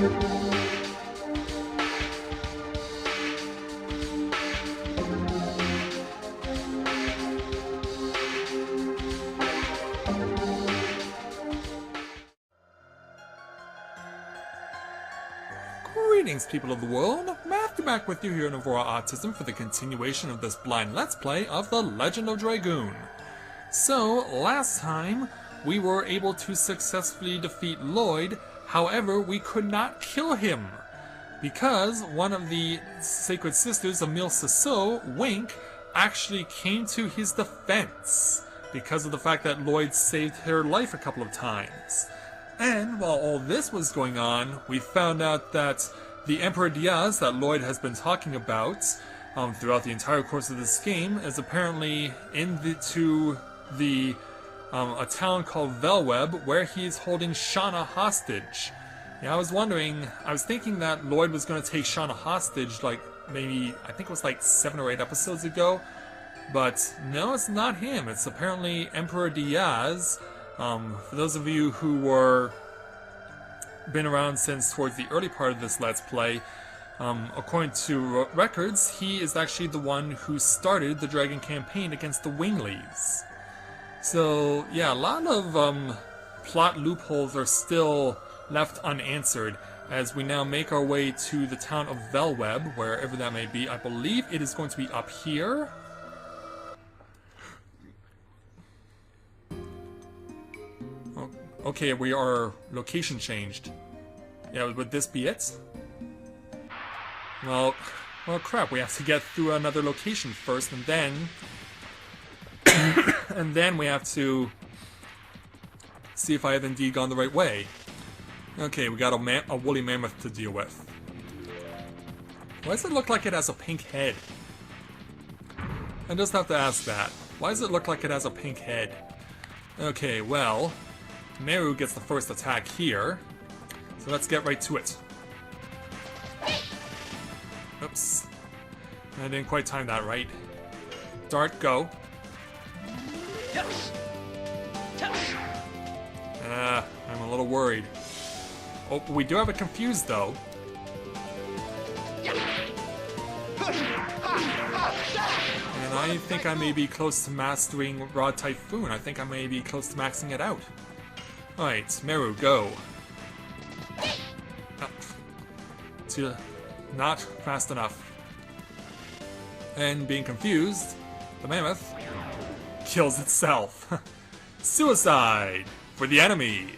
Greetings, people of the world! Matthew back with you here in Avora Autism for the continuation of this blind Let's Play of The Legend of Dragoon. So, last time, we were able to successfully defeat Lloyd, however, we could not kill him. Because one of the Sacred Sisters, Emil Sasso, Wink, actually came to his defense, because of the fact that Lloyd saved her life a couple of times. And while all this was going on, we found out that the Emperor Diaz that Lloyd has been talking about throughout the entire course of this game is apparently into a town called Vellweb, where he is holding Shauna hostage. Yeah, I was thinking that Lloyd was going to take Shauna hostage, like maybe, I think it was like 7 or 8 episodes ago, but no, it's not him. It's apparently Emperor Diaz. For those of you who were been around since towards the early part of this Let's Play, according to records, he is actually the one who started the Dragon campaign against the Winglies. So, yeah, a lot of plot loopholes are still left unanswered as we now make our way to the town of Vellweb, wherever that may be. I believe it is going to be up here. Okay, we are location changed. Yeah, would this be it? Well, crap, we have to get through another location first, and then... and then we have to see if I have indeed gone the right way. Okay, we got a woolly mammoth to deal with. Why does it look like it has a pink head? I just have to ask that. Why does it look like it has a pink head? Okay, well... Meru gets the first attack here, so let's get right to it. Oops. I didn't quite time that right. Dart, go. I'm a little worried. Oh, we do have it confused, though. And I think I may be close to mastering Rod Typhoon. I think I may be close to maxing it out. Alright, Meru, go. Oh. Not fast enough. And being confused, the mammoth kills itself. Suicide for the enemy.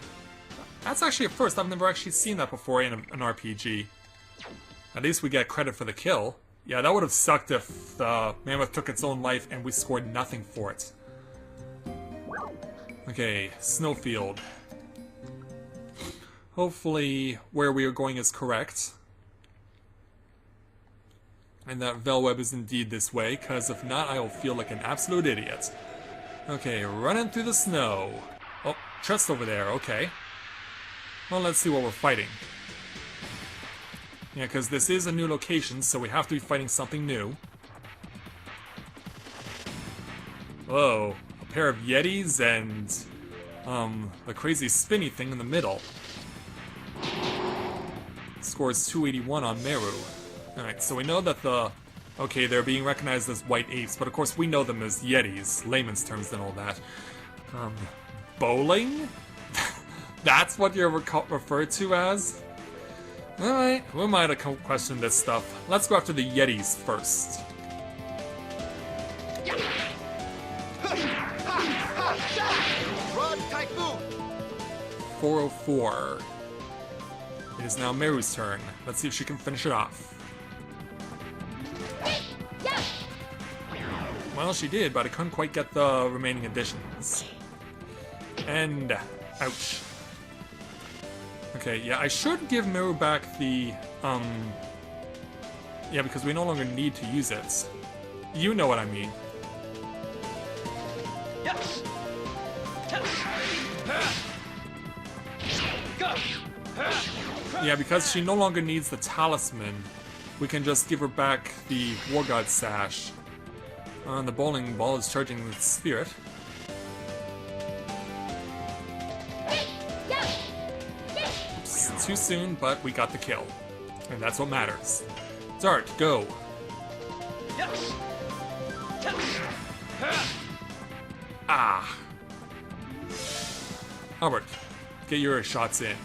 That's actually a first. I've never actually seen that before in an RPG. At least we get credit for the kill. Yeah, that would have sucked if the mammoth took its own life and we scored nothing for it. Okay, Snowfield. Hopefully where we are going is correct. And that Vellweb is indeed this way, because if not, I will feel like an absolute idiot. Okay, running through the snow. Oh, chest over there, okay. Well, let's see what we're fighting. Yeah, because this is a new location, so we have to be fighting something new. Whoa, a pair of Yetis and the crazy spinny thing in the middle. Scores 281 on Meru. Alright, so we know that okay, they're being recognized as white apes, but of course we know them as Yetis, layman's terms and all that. Bowling? That's what you're referred to as? Alright, we might have questioned this stuff. Let's go after the Yetis first. 404. It is now Meru's turn. Let's see if she can finish it off. Well, she did, but I couldn't quite get the remaining additions. And... ouch. Okay, yeah, I should give Meru back the, yeah, because we no longer need to use it. You know what I mean. Yeah, because she no longer needs the talisman, we can just give her back the War God Sash. The bowling ball is charging the spirit. Oops, too soon, but we got the kill. And that's what matters. Dart, go. Ah. Albert, get your shots in.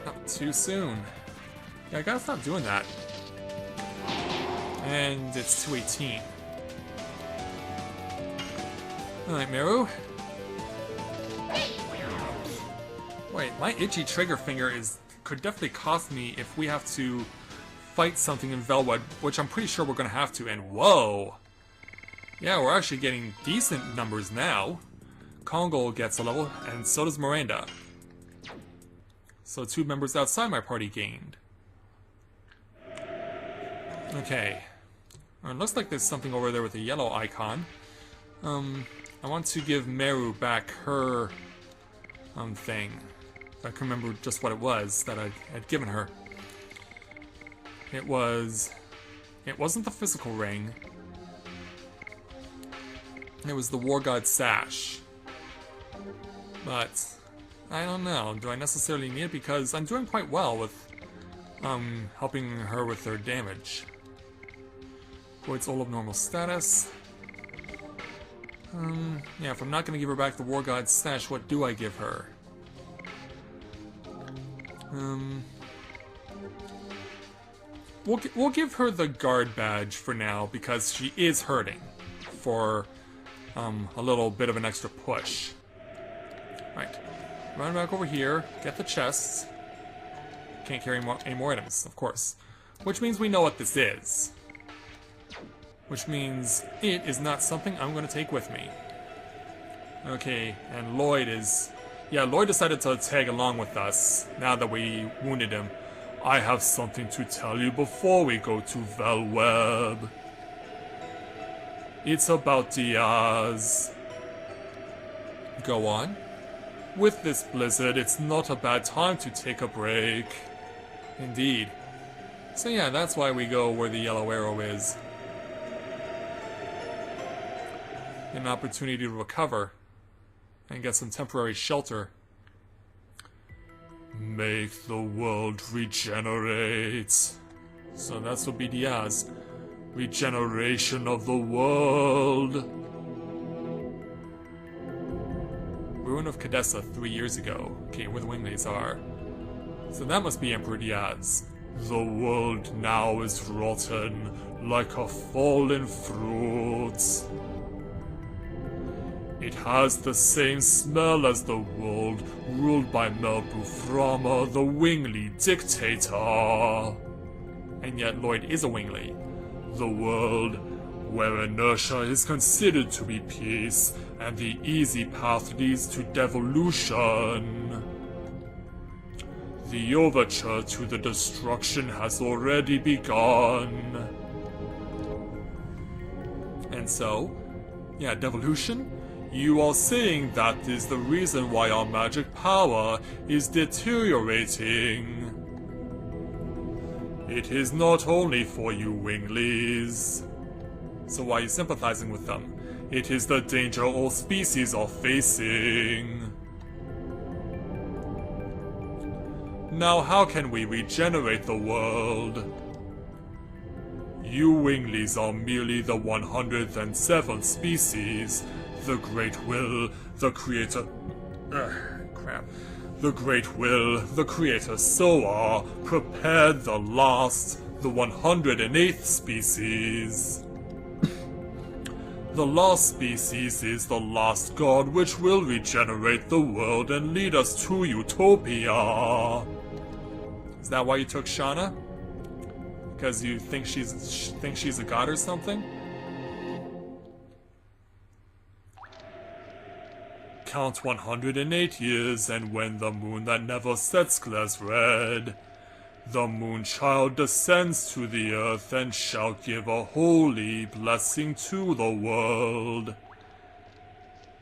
Not too soon. Yeah, I gotta stop doing that. And it's 218. Alright, Meru. Wait, my itchy trigger finger could definitely cost me if we have to fight something in Vellweb, which I'm pretty sure we're gonna have to, and whoa! Yeah, we're actually getting decent numbers now. Kongo gets a level, and so does Miranda. So 2 members outside my party gained. Okay. It looks like there's something over there with a yellow icon. I want to give Meru back her thing. If I can remember just what it was that I had given her. It wasn't the physical ring. It was the War God Sash. But I don't know. Do I necessarily need it? Because I'm doing quite well with helping her with her damage. Voids all of normal status. Yeah, if I'm not gonna give her back the War God Sash, what do I give her? We'll give her the guard badge for now because she is hurting for a little bit of an extra push. Right, run back over here, get the chests. Can't carry any more items, of course. Which means we know what this is. Which means it is not something I'm going to take with me. Okay, and Lloyd is... Yeah, Lloyd decided to tag along with us now that we wounded him. I have something to tell you before we go to Vellweb. It's about Diaz. Go on. With this blizzard, it's not a bad time to take a break. Indeed. So yeah, that's why we go where the yellow arrow is. An opportunity to recover and get some temporary shelter. Make the world regenerate. So that's what be Diaz. Regeneration of the world. Ruin of Cadessa 3 years ago. Okay, where the Winglies are. So that must be Emperor Diaz. The world now is rotten like a fallen fruit. It has the same smell as the world ruled by Melbuframa, the Wingly dictator. And yet Lloyd is a Wingly. The world where inertia is considered to be peace and the easy path leads to devolution. The overture to the destruction has already begun. And so, yeah, devolution? You are saying that is the reason why our magic power is deteriorating. It is not only for you Winglies. So why are you sympathizing with them? It is the danger all species are facing. Now how can we regenerate the world? You Winglies are merely the 107th species. The Great Will, the Creator... The Great Will, the Creator Soa, prepared the last, the 108th species. The last species is the last god which will regenerate the world and lead us to Utopia. Is that why you took Shauna? Because you think she's a god or something? Count 108 years, and when the moon that never sets glares red, the moon child descends to the earth and shall give a holy blessing to the world.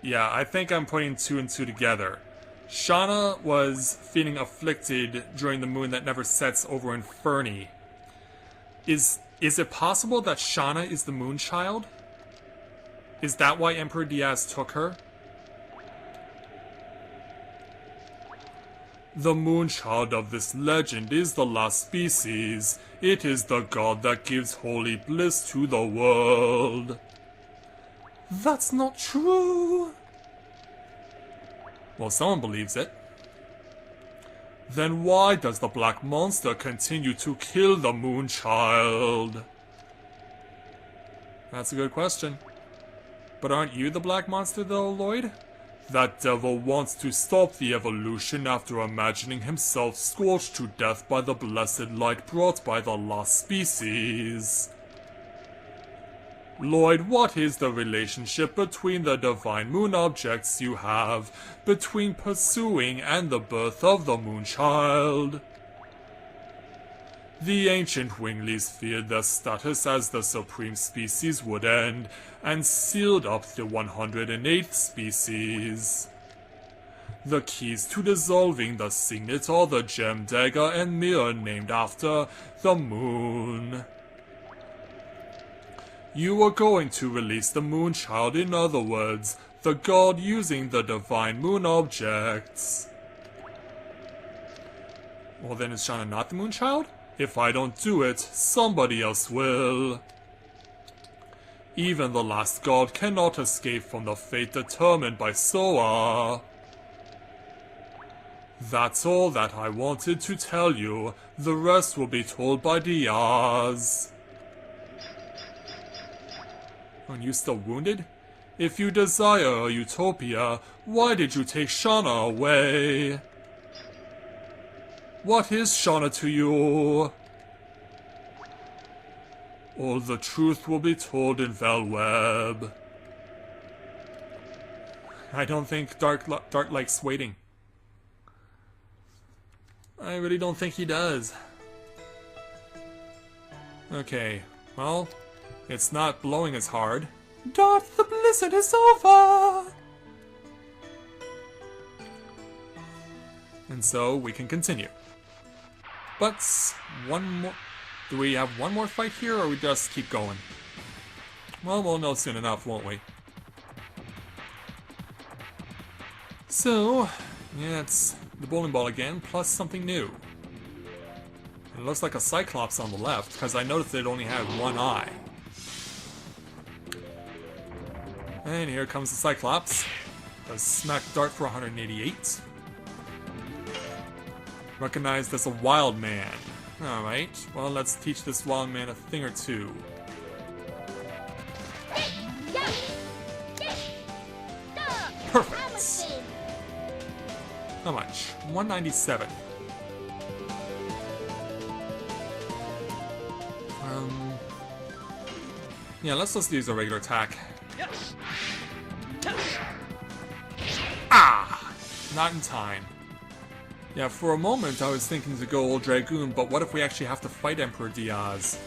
Yeah, I think I'm putting 2 and 2 together. Shauna was feeling afflicted during the moon that never sets over in Fernie. Is it possible that Shauna is the moon child? Is that why Emperor Diaz took her? The moonchild of this legend is the last species. It is the god that gives holy bliss to the world. That's not true. Well, someone believes it. Then why does the black monster continue to kill the moonchild? That's a good question. But aren't you the black monster though, Lloyd? That devil wants to stop the evolution after imagining himself scorched to death by the blessed light brought by the lost species. Lloyd, what is the relationship between the divine moon objects you have, between pursuing and the birth of the moonchild? The ancient Winglies feared their status as the supreme species would end, and sealed up the 108th species. The keys to dissolving the signet are the gem dagger and mirror named after the moon. You are going to release the moonchild, in other words, the god using the divine moon objects. Well then is Shauna not the moonchild? If I don't do it, somebody else will. Even the last god cannot escape from the fate determined by Soa. That's all that I wanted to tell you. The rest will be told by Diaz. Are you still wounded? If you desire a utopia, why did you take Shauna away? What is Shauna to you? All the truth will be told in Vellweb. I don't think Dark likes waiting. I really don't think he does. Okay, well, it's not blowing as hard. Darth, the blizzard is over! And so we can continue. But one more... Do we have one more fight here, or we just keep going? Well, we'll know soon enough, won't we? So, yeah, it's the bowling ball again, plus something new. It looks like a Cyclops on the left, because I noticed it only had one eye. And here comes the Cyclops. Does smack dart for 188. Recognized as a wild man. Alright, well let's teach this wild man a thing or two. Perfect! How much? 197. Yeah, let's just use a regular attack. Ah! Not in time. Yeah, for a moment I was thinking to go old Dragoon, but what if we actually have to fight Emperor Diaz?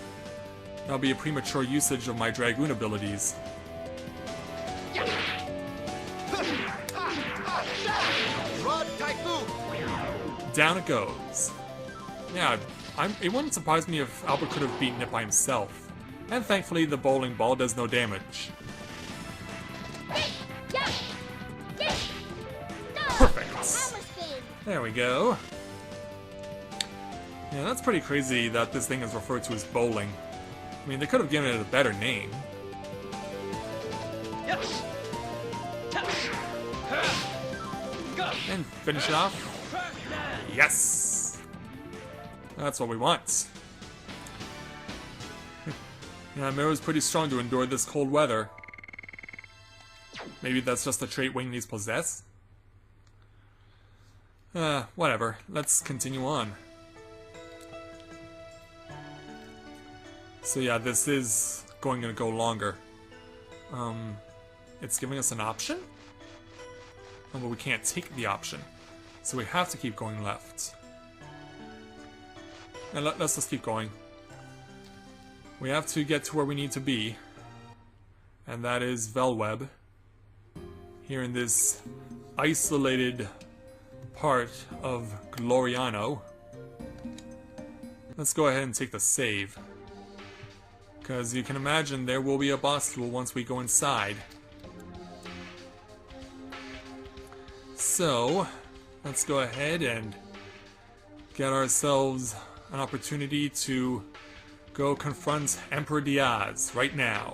That'll be a premature usage of my Dragoon abilities. Down it goes. Yeah, it wouldn't surprise me if Albert could have beaten it by himself. And thankfully the bowling ball does no damage. Perfect! There we go. Yeah, that's pretty crazy that this thing is referred to as bowling. I mean, they could have given it a better name. And finish it off. Yes! That's what we want. Yeah, Miro's pretty strong to endure this cold weather. Maybe that's just a trait Winglies possess? Whatever. Let's continue on. So yeah, this is going to go longer. It's giving us an option? Oh, but we can't take the option. So we have to keep going left. And let's just keep going. We have to get to where we need to be. And that is Vellweb. Here in this isolated part of Gloriano. Let's go ahead and take the save. Because you can imagine there will be a boss duel once we go inside. So, let's go ahead and get ourselves an opportunity to go confront Emperor Diaz right now.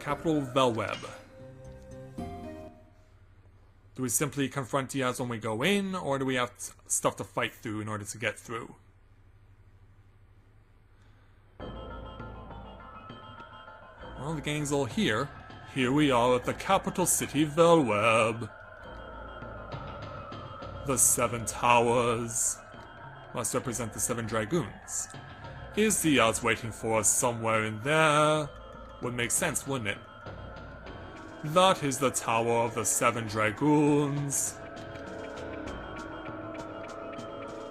Capital Vellweb. Do we simply confront Diaz when we go in, or do we have stuff to fight through in order to get through? Well, the gang's all here. Here we are at the capital city, Vellweb. The 7 towers must represent the 7 Dragoons. Is Diaz waiting for us somewhere in there? Would make sense, wouldn't it? That is the tower of the 7 Dragoons.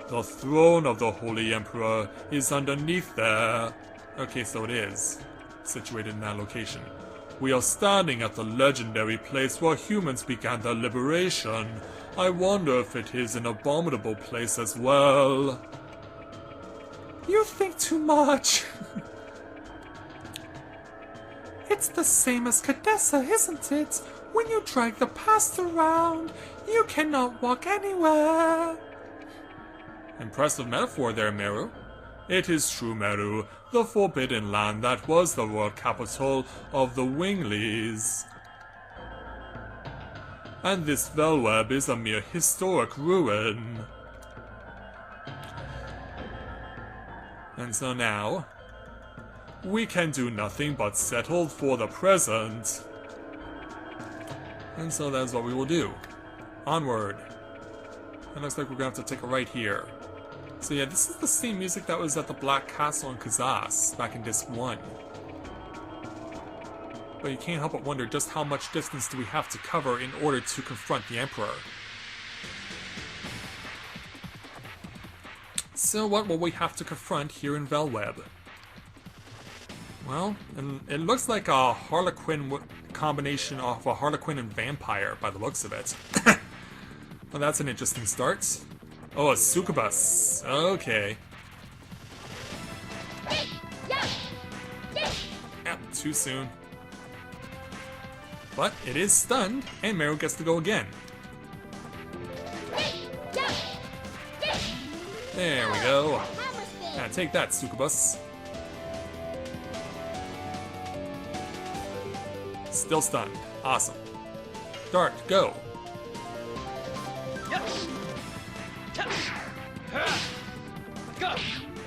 The throne of the Holy Emperor is underneath there. Okay, so it is situated in that location. We are standing at the legendary place where humans began their liberation. I wonder if it is an abominable place as well. You think too much. It's the same as Cadessa, isn't it? When you drag the past around, you cannot walk anywhere. Impressive metaphor there, Meru. It is true, Meru. The Forbidden Land that was the world capital of the Winglies. And this Vellweb is a mere historic ruin. And so now, we can do nothing but settle for the present. And so that's what we will do. Onward. It looks like we're going to have to take a right here. So yeah, this is the same music that was at the Black Castle in Kazas back in Disc 1. But you can't help but wonder just how much distance do we have to cover in order to confront the Emperor. So what will we have to confront here in Vellweb? Well, it looks like a Harlequin combination of a Harlequin and vampire by the looks of it. Well, that's an interesting start. Oh, a succubus. Okay. Yep, too soon. But it is stunned, and Meru gets to go again. There we go. Now take that, succubus. Still stunned. Awesome. Dart, go.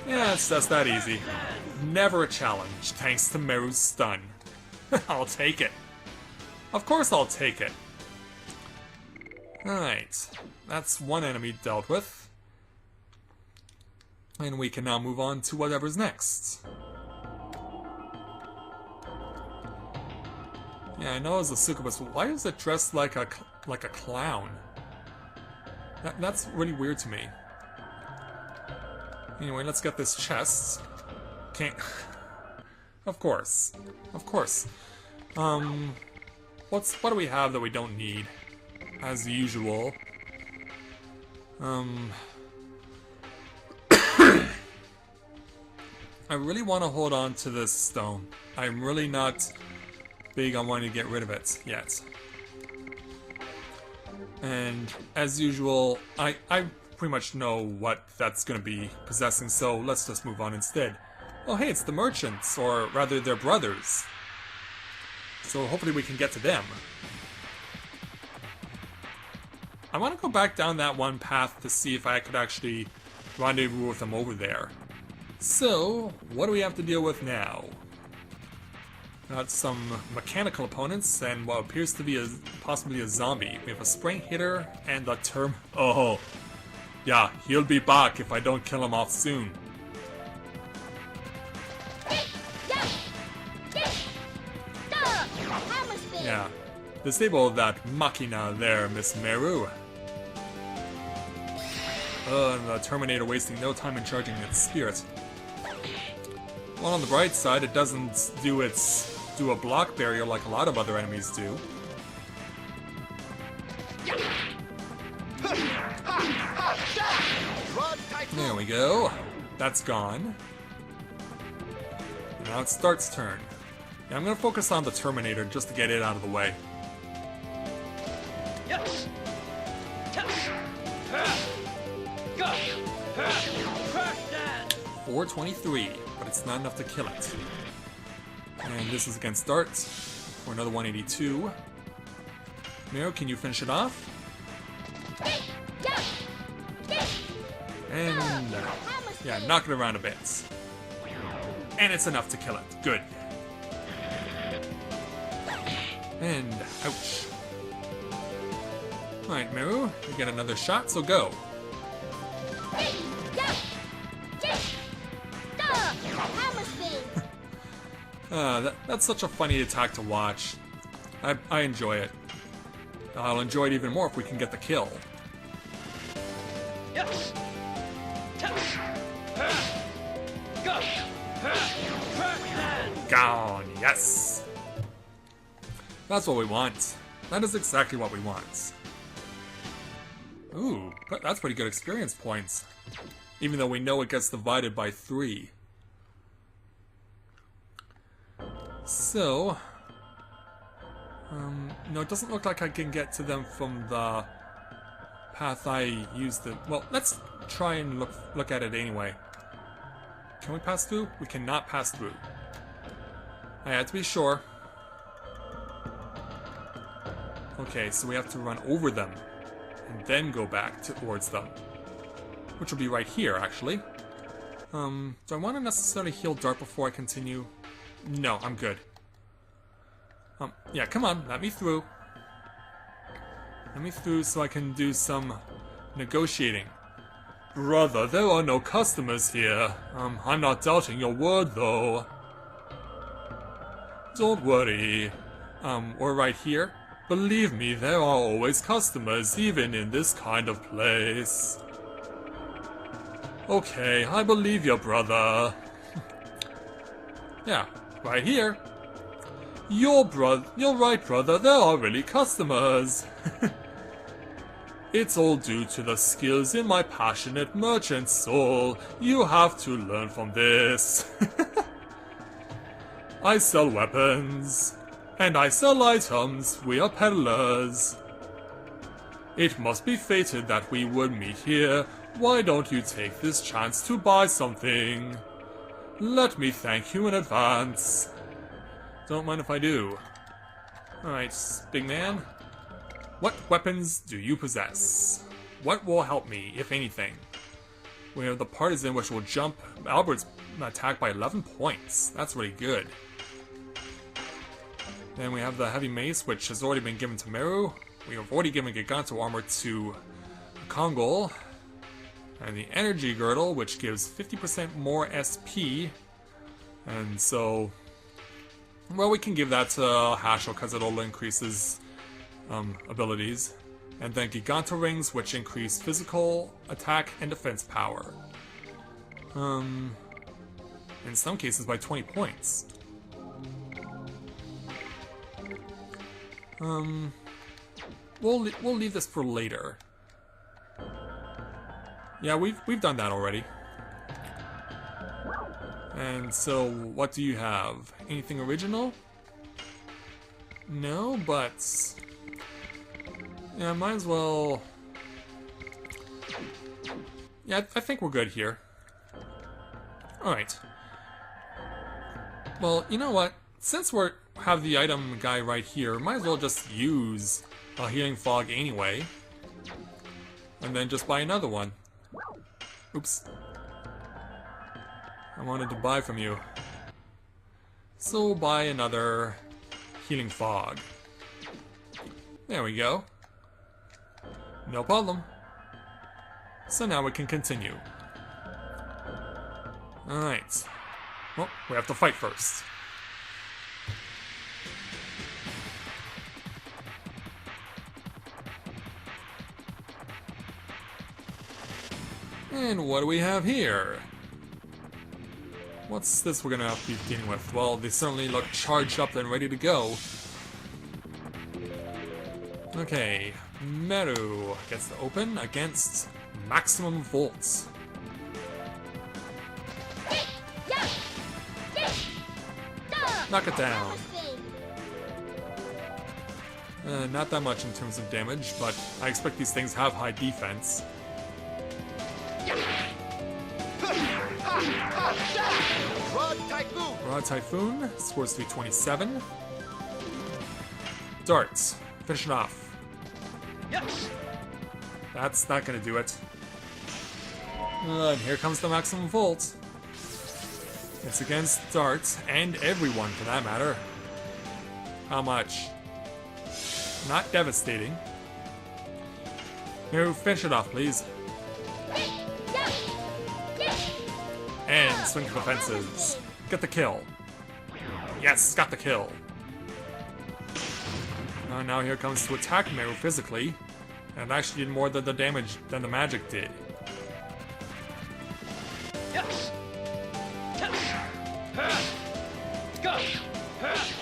Yeah, it's just that easy. Never a challenge, thanks to Meru's stun. I'll take it. Of course I'll take it. Alright, that's one enemy dealt with. And we can now move on to whatever's next. Yeah, I know it's a succubus, but why is it dressed like a clown? That's really weird to me. Anyway, let's get this chest. Can't... Of course. Of course. What do we have that we don't need? As usual. I really want to hold on to this stone. I'm really not big on wanting to get rid of it yet. And as usual, I pretty much know what that's going to be possessing, so let's just move on instead. Oh hey, it's the merchants, or rather their brothers. So hopefully we can get to them. I want to go back down that one path to see if I could actually rendezvous with them over there. So, what do we have to deal with now? Got some mechanical opponents and what appears to be possibly a zombie. We have a spring hitter and a Oh, yeah, he'll be back if I don't kill him off soon. Yeah, disable that machina there, Miss Meru. And the Terminator wasting no time in charging its spirit. Well, on the bright side, it doesn't do a block barrier like a lot of other enemies do. There we go. That's gone. Now it's Start's turn. Yeah, I'm gonna focus on the Terminator just to get it out of the way. 423, but it's not enough to kill it. And this is against Dart for another 182. Mero, can you finish it off? And yeah, knock it around a bit. And it's enough to kill it. Good. And ouch. Alright, Meru, you get another shot, so go. That's such a funny attack to watch. I enjoy it. I'll enjoy it even more if we can get the kill. Gone, yes! That's what we want. That is exactly what we want. Ooh, that's pretty good experience points. Even though we know it gets divided by 3. So... no, it doesn't look like I can get to them from the path I used it. Well, let's try and look at it anyway. Can we pass through? We cannot pass through. I had to be sure. Okay, so we have to run over them and then go back towards them, which will be right here, actually. Do I want to necessarily heal Dart before I continue? No, I'm good. Yeah, come on, let me through. Let me through so I can do some negotiating. Brother, there are no customers here. I'm not doubting your word, though. Don't worry. We're right here. Believe me, there are always customers, even in this kind of place. Okay, I believe you, brother. Yeah, right here. You're right, brother, there are really customers. It's all due to the skills in my passionate merchant soul. You have to learn from this. I sell weapons. And I sell items. We are peddlers. It must be fated that we would meet here. Why don't you take this chance to buy something? Let me thank you in advance. Don't mind if I do. Alright, big man. What weapons do you possess? What will help me, if anything? We have the Partisan, which will jump Albert's attack by 11 points. That's really good. Then we have the Heavy Mace, which has already been given to Meru. We have already given Giganto Armor to Kongol. And the Energy Girdle, which gives 50% more SP. And so... well, we can give that to Hashel because it'll increase his abilities. And then Giganto Rings, which increase physical attack and defense power. In some cases by 20 points. We'll leave this for later. Yeah, we've done that already. And so, what do you have? Anything original? No, but... yeah, might as well... yeah, I think we're good here. Alright. Well, you know what? Since we have the item guy right here, might as well just use a Healing Fog anyway. And then just buy another one. Oops. I wanted to buy from you. So we'll buy another Healing Fog. There we go. No problem. So now we can continue. Alright. Well, we have to fight first. And what do we have here? What's this we're gonna have to be dealing with? Well, they certainly look charged up and ready to go. Okay, Meru gets to open against Maximum Volts. Knock it down. Not that much in terms of damage, but I expect these things have high defense. Rod Typhoon, scores to be 27. Darts, finish it off. Yes. That's not gonna do it. And here comes the Maximum Volt. It's against darts, and everyone for that matter. How much? Not devastating. Here, finish it off, please. And swing for the fences. Get the kill. Yes, got the kill. Now here comes to attack Meru physically. And it actually did more than the damage than the magic did. Yes.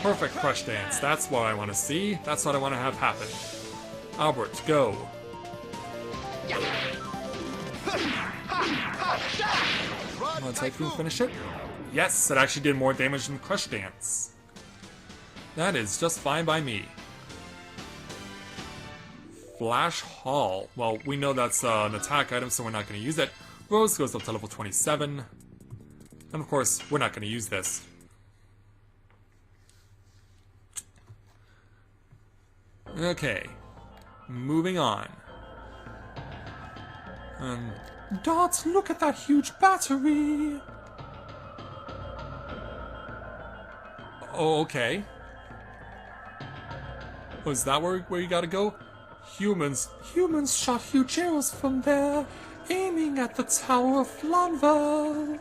Perfect crush dance. That's what I want to see. That's what I want to have happen. Albert, go. Want Typhoon finish it? Yes, it actually did more damage than crush dance. That is just fine by me. Flash Hall. Well, we know that's an attack item, so we're not going to use it. Rose goes up to level 27. And of course, we're not going to use this. Okay. Moving on. Dot, look at that huge battery! Oh, okay. Oh, is that where you gotta go? Humans shot huge arrows from there, aiming at the Tower of Flanval.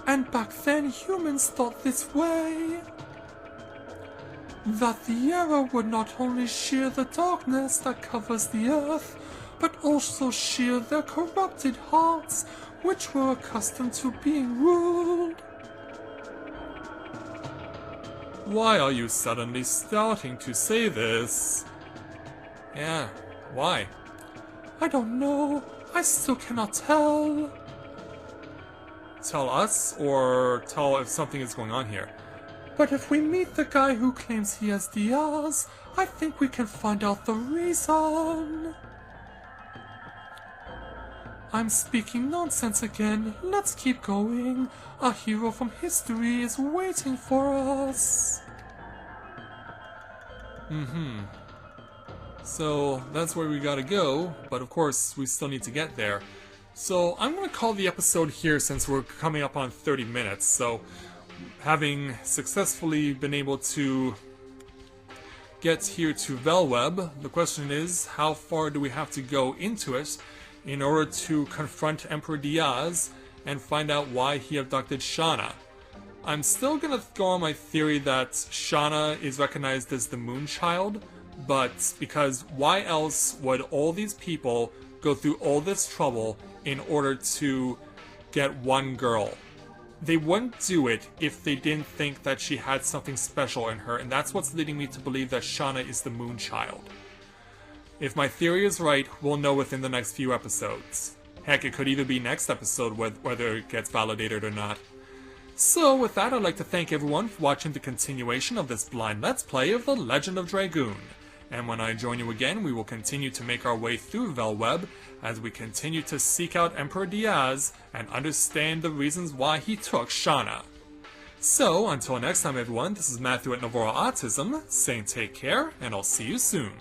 And back then, humans thought this way. That the arrow would not only shear the darkness that covers the earth, but also shear their corrupted hearts, which were accustomed to being ruled. Why are you suddenly starting to say this? Yeah, why? I don't know. I still cannot tell. Tell us, or tell if something is going on here? But if we meet the guy who claims he has Diaz, I think we can find out the reason. I'm speaking nonsense again. Let's keep going. A hero from history is waiting for us. So that's where we gotta go, but of course we still need to get there. So I'm gonna call the episode here since we're coming up on 30 minutes. So having successfully been able to get here to Vellweb, the question is, how far do we have to go into it in order to confront Emperor Diaz and find out why he abducted Shauna? I'm still gonna go on my theory that Shauna is recognized as the Moonchild, but because why else would all these people go through all this trouble in order to get one girl? They wouldn't do it if they didn't think that she had something special in her, and that's what's leading me to believe that Shauna is the Moonchild. If my theory is right, we'll know within the next few episodes. Heck, it could even be next episode whether it gets validated or not. So with that, I'd like to thank everyone for watching the continuation of this blind Let's Play of The Legend of Dragoon. And when I join you again, we will continue to make our way through Vellweb as we continue to seek out Emperor Diaz and understand the reasons why he took Shauna. So, until next time everyone, this is Matthew at Novora Autism, saying take care, and I'll see you soon.